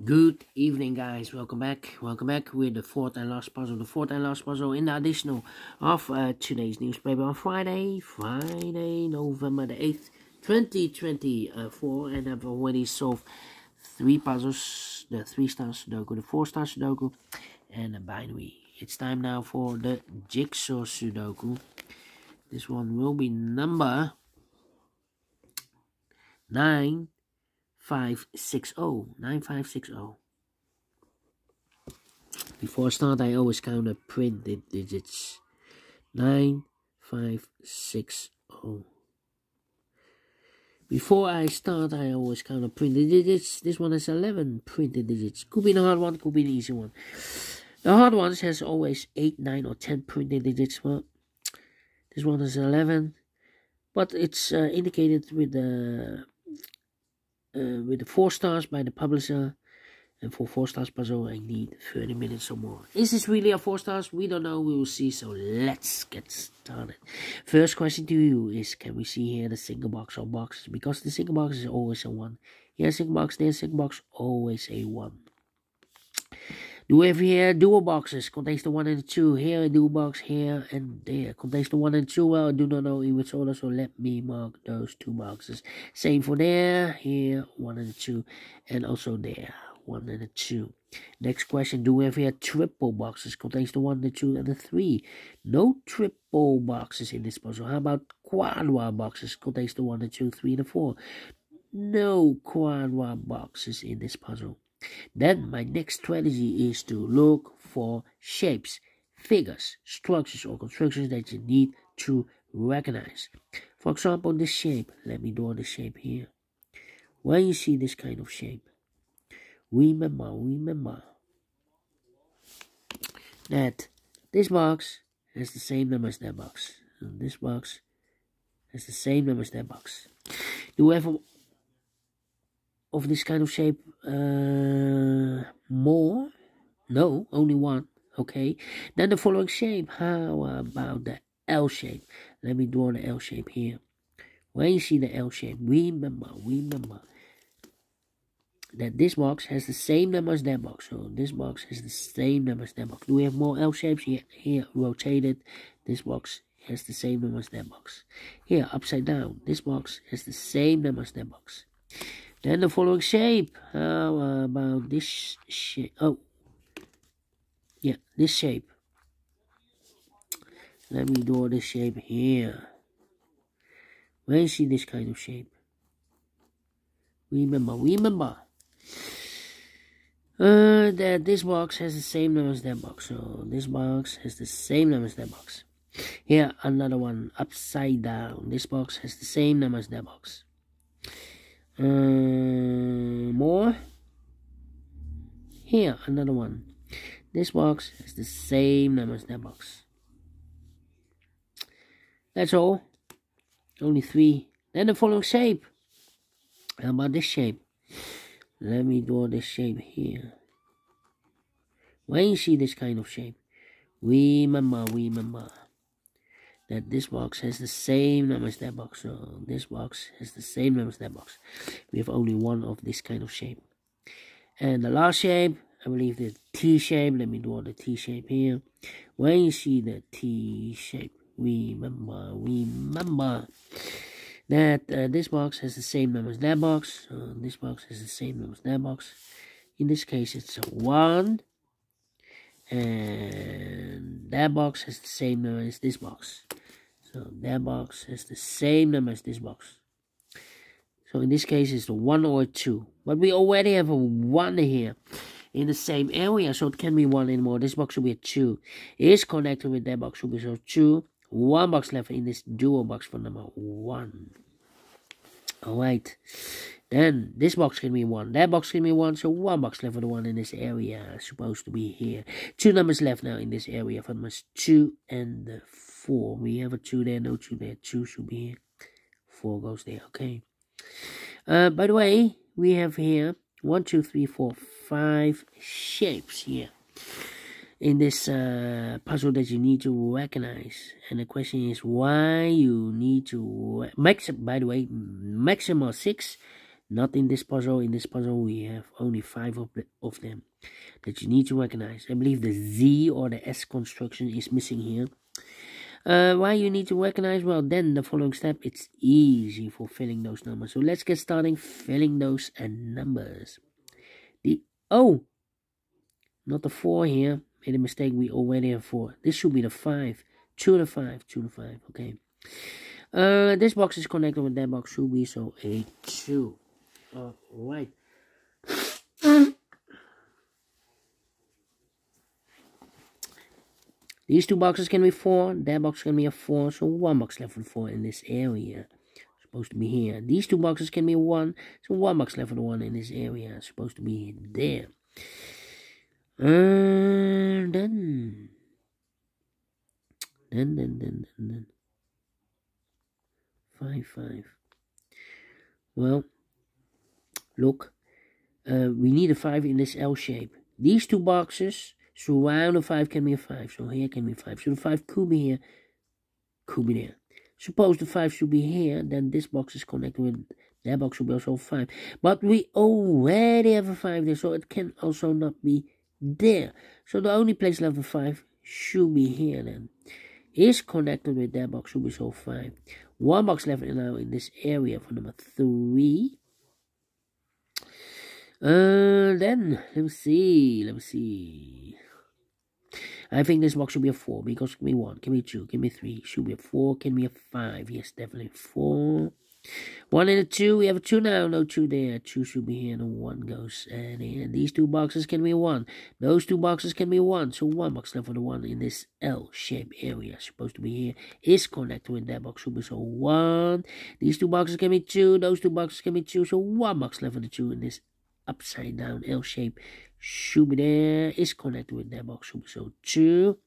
Good evening, guys. Welcome back with the fourth and last puzzle in the additional of today's newspaper on Friday November the 8th 2024, and I've already solved 3 puzzles: the 3-star Sudoku, the 4-star Sudoku, and the binary. It's time now for the Jigsaw Sudoku. This one will be number 9560. Before I start, I always count the printed digits. 9560. Before I start, I always count the printed digits. This one has 11 printed digits. Could be the hard one, could be the easy one. The hard ones has always 8, 9, or 10 printed digits. Well, this one has 11, but it's indicated with the 4 stars by the publisher, and for 4 stars puzzle I need 30 minutes or more. Is this really a 4 stars? We don't know, we will see, so let's get started. First question to you is, can we see here the single box or boxes? Because the single box is always a 1. Here single box, there single box, always a 1. Do we have here dual boxes? Contains the 1 and the 2. Here a dual box, here and there. Contains the 1 and 2. Well, I do not know in which order, so let me mark those 2 boxes. Same for there. Here 1 and 2, and also there 1 and 2. Next question: do we have here triple boxes? Contains the 1, the 2, and the 3. No triple boxes in this puzzle. How about quadra boxes? Contains the 1, the 2, 3, and the 4. No quadra boxes in this puzzle. Then my next strategy is to look for shapes, figures, structures, or constructions that you need to recognize. For example, this shape. Let me draw the shape here. When you see this kind of shape, remember that this box has the same number as that box, and this box has the same number as that box. Do we have of this kind of shape more? No, only 1. Okay, then the following shape. How about the L shape? Let me draw the L shape here. When you see the L shape, remember that this box has the same number as that box. So this box has the same number as that box. Do we have more L shapes? Here rotated. This box has the same number as that box. Here upside down. This box has the same number as that box. Then the following shape. How about this shape? Oh, yeah, this shape. Let me draw this shape here. When you see this kind of shape, remember that this box has the same number as that box. So this box has the same number as that box. Here another one upside down. This box has the same number as that box. More. Here another one. This box has the same number as that box. That's all. Only 3. Then the following shape. How about this shape? Let me draw this shape here. When you see this kind of shape, remember that this box has the same number as that box. So this box has the same number as that box. We have only 1 of this kind of shape. And the last shape, I believe the T shape. Let me draw the T shape here. When you see the T shape, remember that this box has the same number as that box. So this box has the same number as that box. In this case, it's a 1. And that box has the same number as this box. So that box has the same number as this box. So in this case, it's a 1 or a 2. But we already have a 1 here in the same area, so it can't be 1 anymore. This box will be a 2. It is connected with that box, will be so 2. 1 box left in this dual box for number 1. Alright. Then this box can be 1. That box can be 1. So 1 box left for the 1 in this area. Supposed to be here. 2 numbers left now in this area for numbers 2 and 4. We have a 2 there, no 2 there. 2 should be here. 4 goes there. Okay. By the way, we have here 1, 2, 3, 4, 5 shapes here in this puzzle that you need to recognize. And the question is why you need to by the way, maximum 6. Not in this puzzle. In this puzzle, we have only 5 of them that you need to recognize. I believe the Z or the S construction is missing here. Why you need to recognize? Well, then the following step, it's easy for filling those numbers. So let's get started filling those numbers. Not the 4 here. Made a mistake. We already have 4. This should be the 5. 2 to 5. 2 to 5. Okay. This box is connected with that box. Should be so a 2. Alright. These 2 boxes can be 4. That box can be a 4. So 1 box left for the 4 in this area. Supposed to be here. These 2 boxes can be 1. So 1 box left for the 1 in this area. Supposed to be there. Then 5, 5. Well, look, we need a 5 in this L shape. These 2 boxes surround the 5 can be a 5. So here can be 5. So the 5 could be here, could be there. Suppose the 5 should be here, then this box is connected with that box should be also 5. But we already have a 5 there, so it can also not be there. So the only place left of 5 should be here then. Is connected with that box should be so 5. 1 box left now in this area for number 3. Then let me see. I think this box should be a 4 because it can be 1, can be 2, can be 3, should be a 4, can be a 5. Yes, definitely 4. 1 and a 2, we have a 2 now, no 2 there. 2 should be here, and a 1 goes and here. These 2 boxes can be 1. Those 2 boxes can be 1. So 1 box left for the 1 in this L-shaped area. Supposed to be here. Is connected with that box. Should be so 1. These 2 boxes can be 2. Those 2 boxes can be 2. So 1 box left for the 2 in this upside down L shape. Should be there. Is connected with that box. Should be so 2.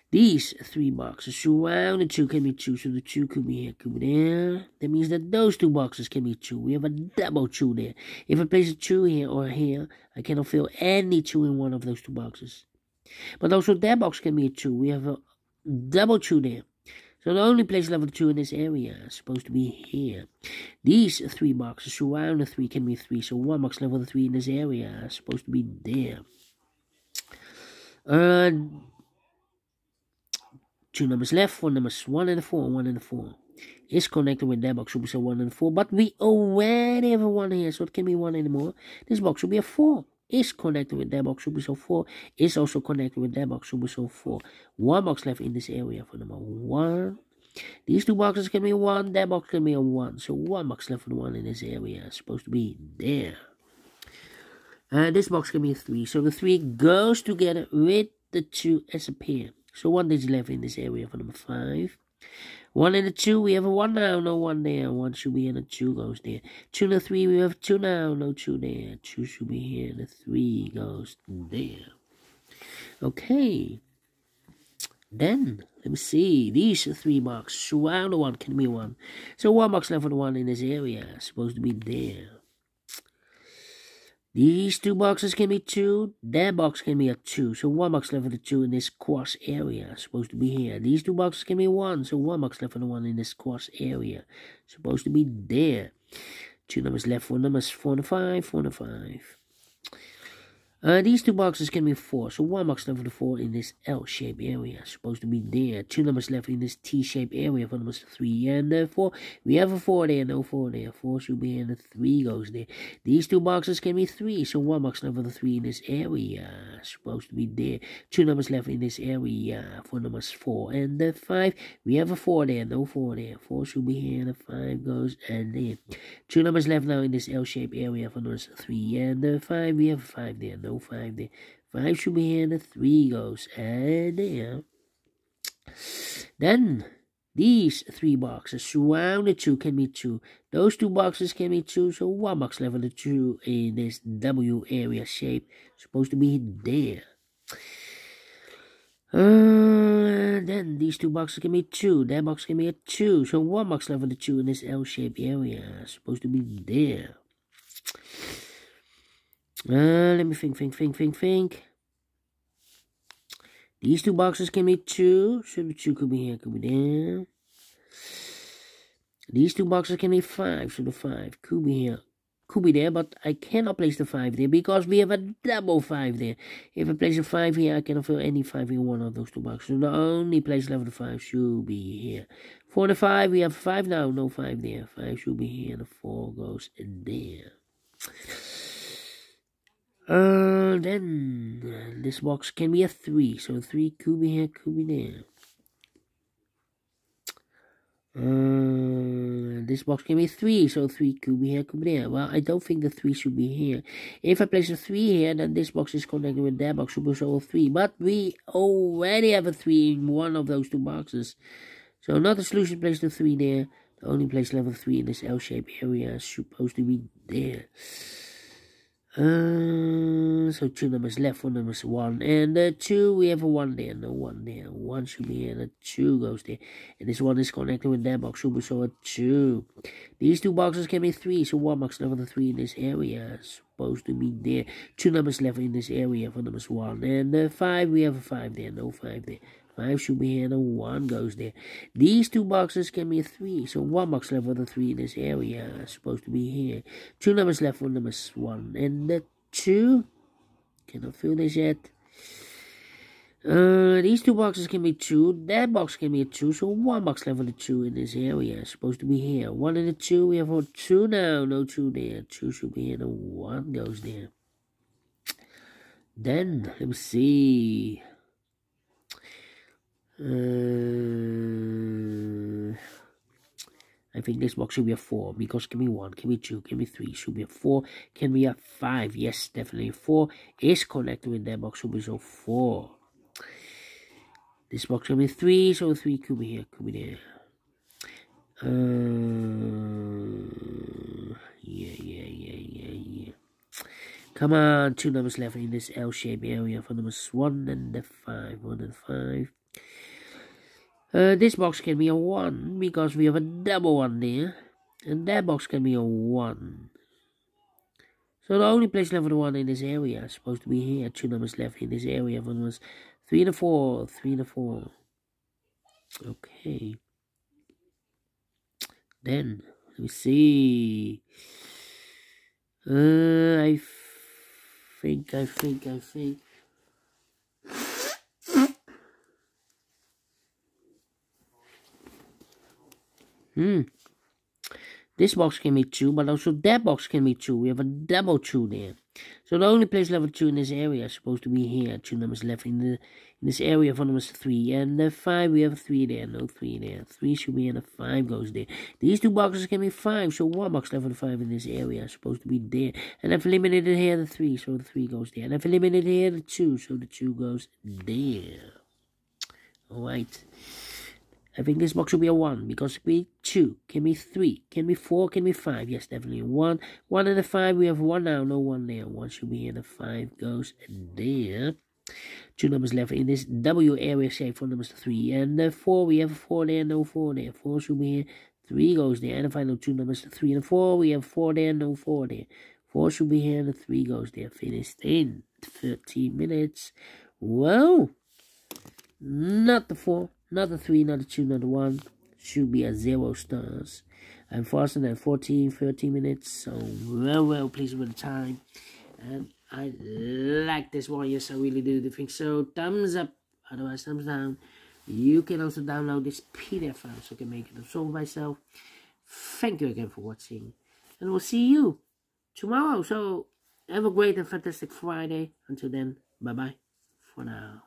These 3 boxes surround the 2 can be 2, so the 2 could be here, could be there. That means that those 2 boxes can be 2. We have a double 2 there. If I place a 2 here or here, I cannot fill any 2 in one of those 2 boxes. But also that box can be a 2. We have a double 2 there. So the only place left of 2 in this area is supposed to be here. These 3 boxes surround the 3 can be 3, so 1 box left of 3 in this area is supposed to be there. 2 numbers left, 4 numbers, 1 and a 4, 1 and a 4. Is connected with that box, should be so 1 and 4. But we already have a 1 here, so it can be 1 anymore. This box should be a 4. Is connected with that box, should be so 4. Is also connected with that box, should be so 4. 1 box left in this area for number 1. These 2 boxes can be 1. That box can be a 1. So 1 box left for the 1 in this area is supposed to be there. This box can be a 3. So the 3 goes together with the 2 as a pair. So 1 digit left in this area for number 5. 1 and a 2, we have a 1 now, no 1 there. 1 should be here, and a 2 goes there. 2 and a 3, we have 2 now, no 2 there. 2 should be here, and a 3 goes there. Okay. Then, let me see. These 3 boxes surround the 1 can be 1. So 1 box left for the 1 in this area. Supposed to be there. These 2 boxes can be 2. That box can be a 2. So 1 box left for the 2 in this cross area. Supposed to be here. These 2 boxes can be 1. So 1 box left for the 1 in this cross area. Supposed to be there. 2 numbers left for numbers 4 and 5. 4 and 5. These 2 boxes can be 4. So 1 box left for the 4 in this L-shaped area. Supposed to be there. 2 numbers left in this T-shaped area for numbers 3 and 4. We have a 4 there, no 4 there. 4 should be here, and the 3 goes there. These 2 boxes can be 3. So 1 box left for the 3 in this area. Supposed to be there. 2 numbers left in this area for numbers 4 and 5. We have a 4 there, no 4 there. 4 should be here, and the 5 goes and there. 2 numbers left now in this L-shaped area for numbers 3 and 5. We have a 5 there, no 5 there. 5 should be here, and the 3 goes and there. Then these 3 boxes surround the 2 can be 2. Those 2 boxes can be 2. So 1 box left of the 2 in this W area shape. Supposed to be there. Then these 2 boxes can be 2. That box can be a 2. So 1 box left of the 2 in this L-shaped area. Supposed to be there. Let me think. These 2 boxes can be 2. So the 2 could be here, could be there. These two boxes can be 5, so the 5 could be here. Could be there, but I cannot place the 5 there because we have a double 5 there. If I place a 5 here, I cannot fill any 5 in one of those two boxes. So the only place left of the 5 should be here. For the 5, we have 5 now, no 5 there. 5 should be here, the 4 goes in there. Then this box can be a 3, so 3 could be here, could be there. This box can be 3, so 3 could be here, could be there. Well, I don't think the 3 should be here. If I place a 3 here, then this box is connected with that box, so a 3. But we already have a 3 in one of those two boxes. So not a solution, place the 3 there. The only place level 3 in this L-shaped area is supposed to be there. So 2 numbers left, 4 numbers 1 and 2. We have a 1 there, no 1 there. 1 should be here, and a 2 goes there. And this 1 is connected with that box, so a 2. These two boxes can be 3, so 1 box level 3 in this area is supposed to be there. 2 numbers left in this area for numbers 1 and 5. We have a 5 there, no 5 there. 5 should be here, and a 1 goes there. These two boxes can be 3, so 1 box left for the 3 in this area is supposed to be here. 2 numbers left for numbers 1 and the 2. Cannot fill this yet. These two boxes can be 2. That box can be a 2, so 1 box left for the 2 in this area is supposed to be here. 1 and a 2. We have a 2 now, no 2 there. 2 should be here, and a 1 goes there. Then let me see. I think this box should be a 4 because can be 1, can be 2, can be 3, should be a 4, can be a 5. Yes, definitely 4 is connected with that box, should be so 4. This box can be 3, so 3 could be here, could be there. Yeah. Come on, 2 numbers left in this L-shaped area for numbers 1 and the 5. 1 and 5. This box can be a 1 because we have a double 1 there. And that box can be a 1. So the only place left for the 1 in this area is supposed to be here. 2 numbers left in this area for numbers 3 and 4. 3 and 4. Okay. Then, let me see. I think. This box can be 2, but also that box can be 2. We have a double 2 there. So the only place level 2 in this area is supposed to be here. 2 numbers left in this area for numbers 3. And the 5, we have a 3 there. No 3 there. 3 should be here, and the 5 goes there. These two boxes can be 5. So 1 box left for the 5 in this area is supposed to be there. And I've eliminated here the 3, so the 3 goes there. And I've eliminated here the 2, so the 2 goes there. Alright. I think this box should be a 1 because it can be 2, can be 3, can be 4, can be 5. Yes, definitely 1. 1 and a 5, we have 1 now, no 1 there. 1 should be here, and the 5 goes there. 2 numbers left in this W area shape for numbers 3. And the 4, we have 4 there, no 4 there. 4 should be here, 3 goes there. And the final 2 numbers 3 and 4, we have 4 there, no 4 there. 4 should be here, and the 3 goes there. Finished in 13 minutes. Whoa! Not the 4. Not the 3, not the 2, not the 1. Should be at 0 stars. I'm faster than 13 minutes. So, well pleased with the time. And I like this one. Yes, I really do think so. Thumbs up. Otherwise, thumbs down. You can also download this PDF file so I can make it solve myself. Thank you again for watching. And we'll see you tomorrow. So, have a great and fantastic Friday. Until then, bye-bye for now.